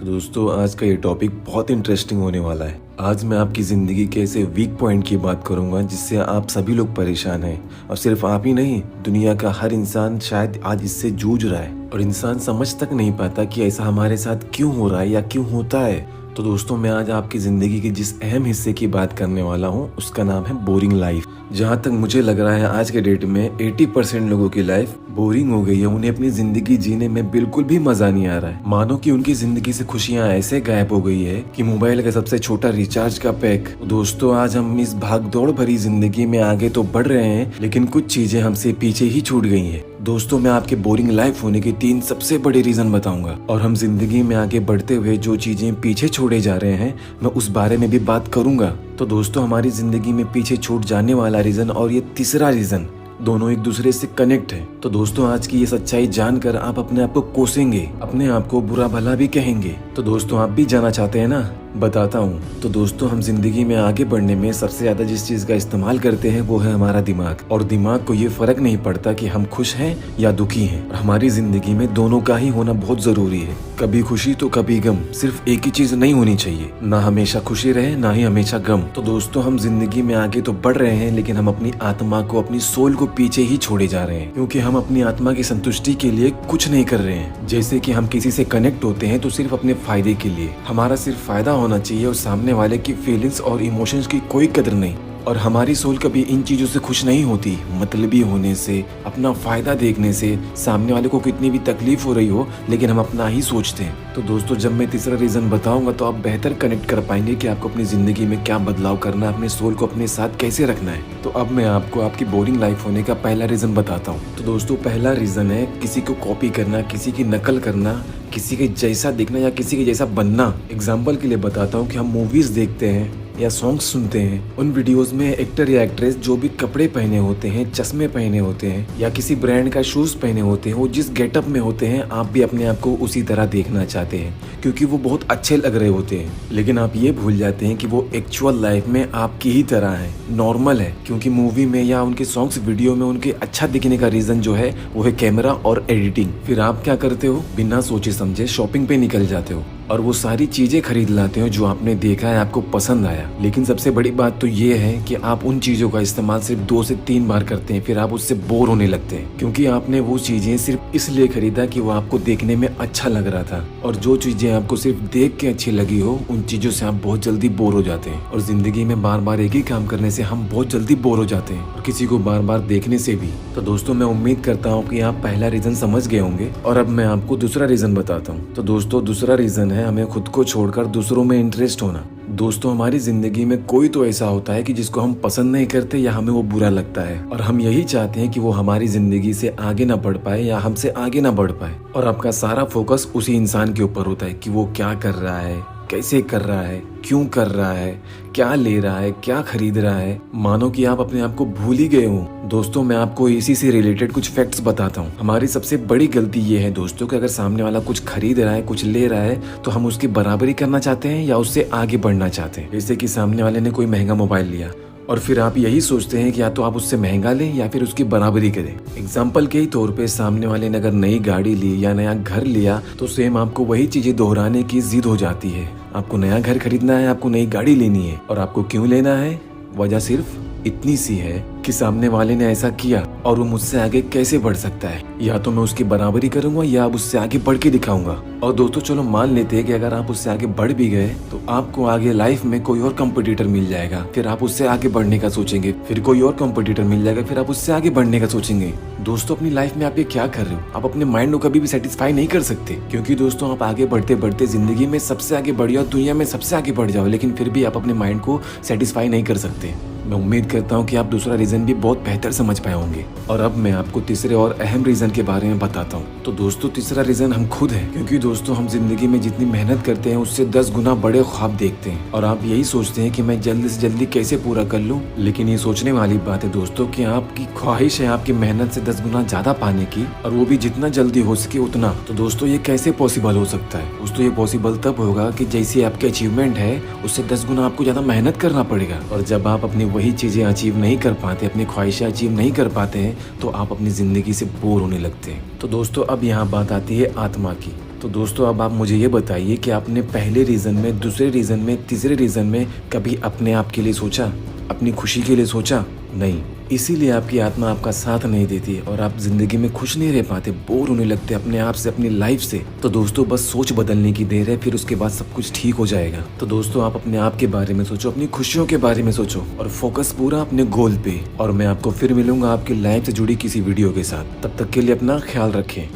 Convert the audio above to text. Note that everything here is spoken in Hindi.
तो दोस्तों आज का ये टॉपिक बहुत इंटरेस्टिंग होने वाला है। आज मैं आपकी ज़िंदगी के ऐसे वीक पॉइंट की बात करूंगा जिससे आप सभी लोग परेशान हैं और सिर्फ आप ही नहीं, दुनिया का हर इंसान शायद आज इससे जूझ रहा है और इंसान समझ तक नहीं पाता कि ऐसा हमारे साथ क्यों हो रहा है या क्यों होता है। तो दोस्तों मैं आज आपकी ज़िंदगी के जिस अहम हिस्से की बात करने वाला हूँ उसका नाम है बोरिंग लाइफ। जहाँ तक मुझे लग रहा है आज के डेट में 80% लोगों की लाइफ बोरिंग हो गई है। उन्हें अपनी जिंदगी जीने में बिल्कुल भी मजा नहीं आ रहा है। मानो कि उनकी जिंदगी से खुशियां ऐसे गायब हो गई है कि मोबाइल का सबसे छोटा रिचार्ज का पैक। दोस्तों आज हम इस भागदौड़ भरी जिंदगी में आगे तो बढ़ रहे हैं लेकिन कुछ चीजें हमसे पीछे ही छूट गई हैं। दोस्तों मैं आपके बोरिंग लाइफ होने के 3 सबसे बड़े रीजन बताऊंगा और हम जिंदगी में आगे बढ़ते हुए जो चीजें पीछे छोड़े जा रहे हैं मैं उस बारे में भी बात करूंगा। तो दोस्तों हमारी जिंदगी में पीछे छूट जाने वाला रीजन और ये तीसरा रीजन दोनों एक दूसरे से कनेक्ट है। तो दोस्तों आज की ये सच्चाई जानकर आप अपने आप को कोसेंगे, अपने आप को बुरा भला भी कहेंगे। तो दोस्तों आप भी जानना चाहते हैं ना, बताता हूँ। तो दोस्तों हम जिंदगी में आगे बढ़ने में सबसे ज्यादा जिस चीज का इस्तेमाल करते हैं वो है हमारा दिमाग। और दिमाग को ये फर्क नहीं पड़ता कि हम खुश हैं या दुखी हैं। और हमारी जिंदगी में दोनों का ही होना बहुत जरूरी है। कभी खुशी तो कभी गम, सिर्फ एक ही चीज नहीं होनी चाहिए। ना हमेशा खुशी रहे ना ही हमेशा गम। तो दोस्तों हम जिंदगी में आगे तो बढ़ रहे हैं लेकिन हम अपनी आत्मा को, अपनी सोल को पीछे ही छोड़े जा रहे हैं क्योंकि हम अपनी आत्मा की संतुष्टि के लिए कुछ नहीं कर रहे हैं। जैसे कि हम किसी से कनेक्ट होते हैं तो सिर्फ अपने फायदे के लिए, हमारा सिर्फ फायदा होना चाहिए और सामने वाले की फीलिंग्स और इमोशंस की कोई कदर नहीं। और हमारी सोल कभी इन चीजों से खुश नहीं होती। मतलबी होने से, अपना फायदा देखने से, सामने वाले को कितनी भी तकलीफ हो रही हो लेकिन हम अपना ही सोचते हैं। तो दोस्तों जब मैं तीसरा रीजन बताऊंगा तो आप बेहतर कनेक्ट कर पाएंगे कि आपको अपनी जिंदगी में क्या बदलाव करना है, अपने सोल को अपने साथ कैसे रखना है। तो अब मैं आपको आपकी बोरिंग लाइफ होने का पहला रीजन बताता हूँ। तो दोस्तों पहला रीजन है किसी को कॉपी करना, किसी की नकल करना, किसी के जैसा दिखना या किसी के जैसा बनना। एग्जाम्पल के लिए बताता हूँ कि हम मूवीज देखते हैं या सॉन्ग्स सुनते हैं, उन वीडियोस में एक्टर या एक्ट्रेस जो भी कपड़े पहने होते हैं, चश्मे पहने होते हैं या किसी ब्रांड का शूज पहने होते हैं, वो जिस गेटअप में होते हैं आप भी अपने आप को उसी तरह देखना चाहते हैं क्योंकि वो बहुत अच्छे लग रहे होते हैं। लेकिन आप ये भूल जाते हैं कि वो एक्चुअल लाइफ में आपकी ही तरह है, नॉर्मल है। क्योंकि मूवी में या उनके सॉन्ग्स वीडियो में उनके अच्छा दिखने का रीजन जो है वो है कैमरा और एडिटिंग। फिर आप क्या करते हो, बिना सोचे समझे शॉपिंग पे निकल जाते हो और वो सारी चीजें खरीद लाते हो जो आपने देखा है, आपको पसंद आया। लेकिन सबसे बड़ी बात तो ये है कि आप उन चीजों का इस्तेमाल सिर्फ 2 से 3 बार करते हैं, फिर आप उससे बोर होने लगते हैं क्योंकि आपने वो चीजें सिर्फ इसलिए खरीदा कि वो आपको देखने में अच्छा लग रहा था। और जो चीजें आपको सिर्फ देख के अच्छी लगी हो उन चीजों से आप बहुत जल्दी बोर हो जाते हैं। और जिंदगी में बार बार एक ही काम करने से हम बहुत जल्दी बोर हो जाते हैं और किसी को बार बार देखने से भी। तो दोस्तों मैं उम्मीद करता हूँ कि आप पहला रीजन समझ गए होंगे और अब मैं आपको दूसरा रीजन बताता हूँ। तो दोस्तों दूसरा रीजन है हमें खुद को छोड़कर दूसरों में इंटरेस्ट होना। दोस्तों हमारी जिंदगी में कोई तो ऐसा होता है कि जिसको हम पसंद नहीं करते या हमें वो बुरा लगता है और हम यही चाहते हैं कि वो हमारी जिंदगी से आगे ना बढ़ पाए या हमसे आगे ना बढ़ पाए। और आपका सारा फोकस उसी इंसान के ऊपर होता है कि वो क्या कर रहा है, कैसे कर रहा है, क्यों कर रहा है, क्या ले रहा है, क्या खरीद रहा है। मानो कि आप अपने आप को भूल ही गए हो। दोस्तों मैं आपको इसी से रिलेटेड कुछ फैक्ट्स बताता हूँ। हमारी सबसे बड़ी गलती ये है दोस्तों कि अगर सामने वाला कुछ खरीद रहा है, कुछ ले रहा है तो हम उसकी बराबरी करना चाहते हैं या उससे आगे बढ़ना चाहते हैं। जैसे कि सामने वाले ने कोई महंगा मोबाइल लिया और फिर आप यही सोचते हैं कि या तो आप उससे महंगा लें या फिर उसकी बराबरी करें। एग्जाम्पल के ही तौर पे सामने वाले ने अगर नई गाड़ी ली या नया घर लिया तो सेम आपको वही चीजें दोहराने की जिद हो जाती है। आपको नया घर खरीदना है, आपको नई गाड़ी लेनी है। और आपको क्यों लेना है, वजह सिर्फ इतनी सी है कि सामने वाले ने ऐसा किया और वो मुझसे आगे कैसे बढ़ सकता है। या तो मैं उसकी बराबरी करूंगा या अब उससे आगे बढ़ के दिखाऊंगा। और दोस्तों चलो मान लेते हैं कि अगर आप उससे आगे बढ़ भी गए तो आपको आगे लाइफ में कोई और कंपटीटर मिल जाएगा, फिर आप उससे आगे बढ़ने का सोचेंगे। फिर कोई और कंपटीटर मिल जाएगा, फिर आप उससे आगे बढ़ने का सोचेंगे। दोस्तों अपनी लाइफ में आप ये क्या कर रहे हो, आप अपने माइंड को कभी भी सेटिस्फाई नहीं कर सकते क्योंकि दोस्तों आप आगे बढ़ते बढ़ते जिंदगी में सबसे आगे बढ़ जाओ, दुनिया में सबसे आगे बढ़ जाओ, लेकिन फिर भी आप अपने माइंड को सेटिस्फाई नहीं कर सकते। मैं उम्मीद करता हूँ कि आप दूसरा रीजन भी बहुत बेहतर समझ पाए होंगे। और अब मैं आपको तीसरे और अहम रीजन के बारे में बताता हूँ। तो दोस्तों तीसरा रीजन हम खुद हैं क्योंकि दोस्तों हम जिंदगी में जितनी मेहनत करते हैं उससे 10 गुना बड़े ख्वाब देखते हैं और आप यही सोचते हैं कि मैं जल्दी से जल्दी कैसे पूरा कर लूँ। लेकिन ये सोचने वाली बात है दोस्तों कि आपकी ख्वाहिश है आपकी मेहनत से 10 गुना ज्यादा पाने की और वो भी जितना जल्दी हो सके उतना। तो दोस्तों ये कैसे पॉसिबल हो सकता है? दोस्तों ये पॉसिबल तब होगा कि जैसी आपकी अचीवमेंट है उससे 10 गुना आपको ज्यादा मेहनत करना पड़ेगा। और जब आप अपनी वही चीजें अचीव नहीं कर पाते, अपनी ख्वाहिशें अचीव नहीं कर पाते हैं तो आप अपनी जिंदगी से बोर होने लगते हैं। तो दोस्तों अब यहाँ बात आती है आत्मा की। तो दोस्तों अब आप मुझे ये बताइए कि आपने पहले रीज़न में, दूसरे रीज़न में, तीसरे रीज़न में कभी अपने आप के लिए सोचा, अपनी खुशी के लिए सोचा? नहीं। इसीलिए आपकी आत्मा आपका साथ नहीं देती और आप जिंदगी में खुश नहीं रह पाते, बोर होने लगते अपने आप से, अपनी लाइफ से। तो दोस्तों बस सोच बदलने की देर है, फिर उसके बाद सब कुछ ठीक हो जाएगा। तो दोस्तों आप अपने आप के बारे में सोचो, अपनी खुशियों के बारे में सोचो और फोकस पूरा अपने गोल पे। और मैं आपको फिर मिलूंगा आपकी लाइफ से जुड़ी किसी वीडियो के साथ। तब तक के लिए अपना ख्याल रखें।